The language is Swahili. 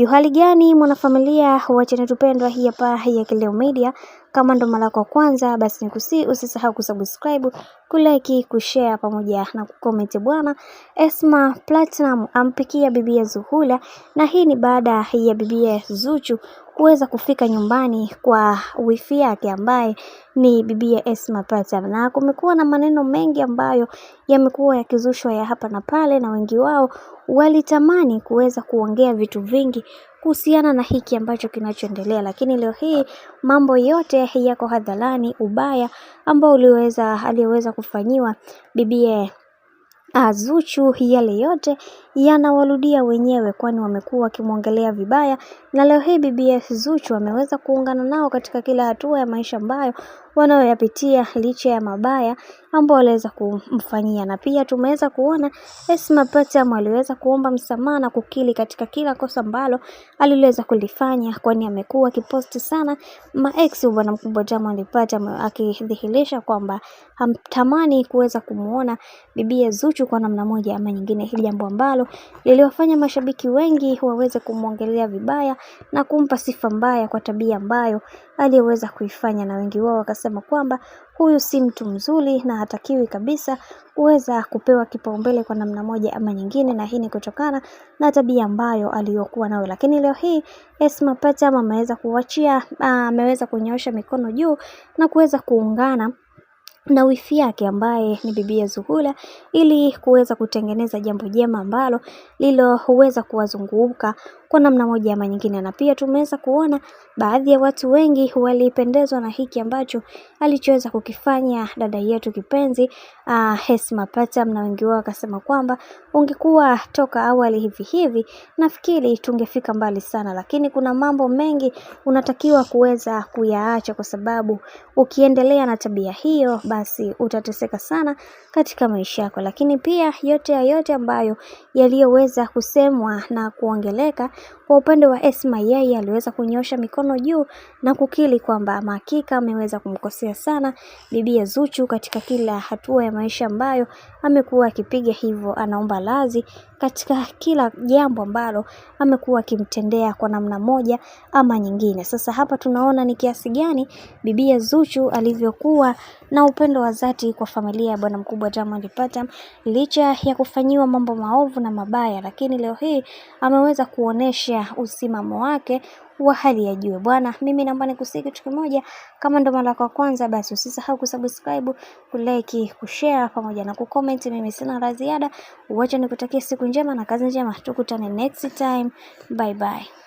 Hali gani mwanafamilia wa channel tupendwa hii hapa ya Kileo Media. Kama ndo mara yako kwanza basi usisahau kusubscribe, kulike, kushare pamoja na kucomment bwana. Esma Platinum ampikia bibia Zuhura, na hii ni baada ya bibia Zuchu kuweza kufika nyumbani kwa wifi yake ambaye ni bibia Esma Platinum. Na kumekuwa na maneno mengi ambayo yamekuwa yakizushwa ya hapa na pale, na wengi wao walitamani kuweza kuongea vitu vingi kuhusiana na hiki ambacho kinachoendelea, lakini leo hii mambo yote yako hadharani. Ubaya ambao aliweza kufanyiwa bibie Zuchu, yale yote yanawarudia wenyewe, kwani wamekuwa wakimwongelea vibaya, na leo hii bibie Zuchu ameweza kuungana nao katika kila hatua ya maisha ambayo wanayoyapitia, licha ya mabaya ambao waliweza kumfanyia. Na pia tumeweza kuona Esma Platinum aliweza kuomba msamaha na kukiri katika kila kosa ambalo aliweza kulifanya, kwani amekuwa akiposti sana maex bwana mkubwa Diamond Platinum, akidhihirisha kwamba hamtamani kuweza kumuona bibie Zuchu kwa namna moja ama nyingine. Hili jambo ambalo liliwafanya mashabiki wengi waweze kumwongelea vibaya na kumpa sifa mbaya kwa tabia ambayo aliyeweza kuifanya, na wengi wao wakasema kwamba huyu si mtu mzuri na hatakiwi kabisa kuweza kupewa kipaumbele kwa namna moja ama nyingine, na hii ni kutokana na tabia ambayo aliyokuwa nayo. Lakini leo hii Esma Platinum ameweza kunyoosha mikono juu na kuweza kuungana na wifi yake ambaye ni bibia Zuhura, ili kuweza kutengeneza jambo jema ambalo huweza kuwazunguka kwa namna moja ama nyingine. Na pia tumeweza kuona baadhi ya watu wengi walipendezwa na hiki ambacho alichoweza kukifanya dada yetu kipenzi Esma Platinum, na wengi wao wakasema kwamba ungekuwa toka awali hivi nafikiri tungefika mbali sana, lakini kuna mambo mengi unatakiwa kuweza kuyaacha, kwa sababu ukiendelea na tabia hiyo basi utateseka sana katika maisha yako. Lakini pia yote ambayo yaliyoweza kusemwa na kuongeleka kwa upande wa Esma, yeye aliweza kunyosha mikono juu na kukiri kwamba hakika ameweza kumkosea sana bibia Zuchu katika kila hatua ya maisha ambayo amekuwa akipiga, hivyo anaomba radhi katika kila jambo ambalo amekuwa akimtendea kwa namna moja ama nyingine. Sasa hapa tunaona ni kiasi gani bibia Zuchu alivyokuwa na upendo wa dhati kwa familia ya bwana mkubwa Diamond Platinum, licha ya kufanyiwa mambo maovu na mabaya, lakini leo hii ameweza kuonesha usimamo wake wa hali ya juu bwana. Mimi naomba nikusihi kitu kimoja, kama ndo mara yako kwanza basi usisahau kusubscribe, kulike, kushare pamoja na kucomment. Mimi sina la ziada, wacha nikutakie siku njema na kazi njema, tukutane next time, bye bye.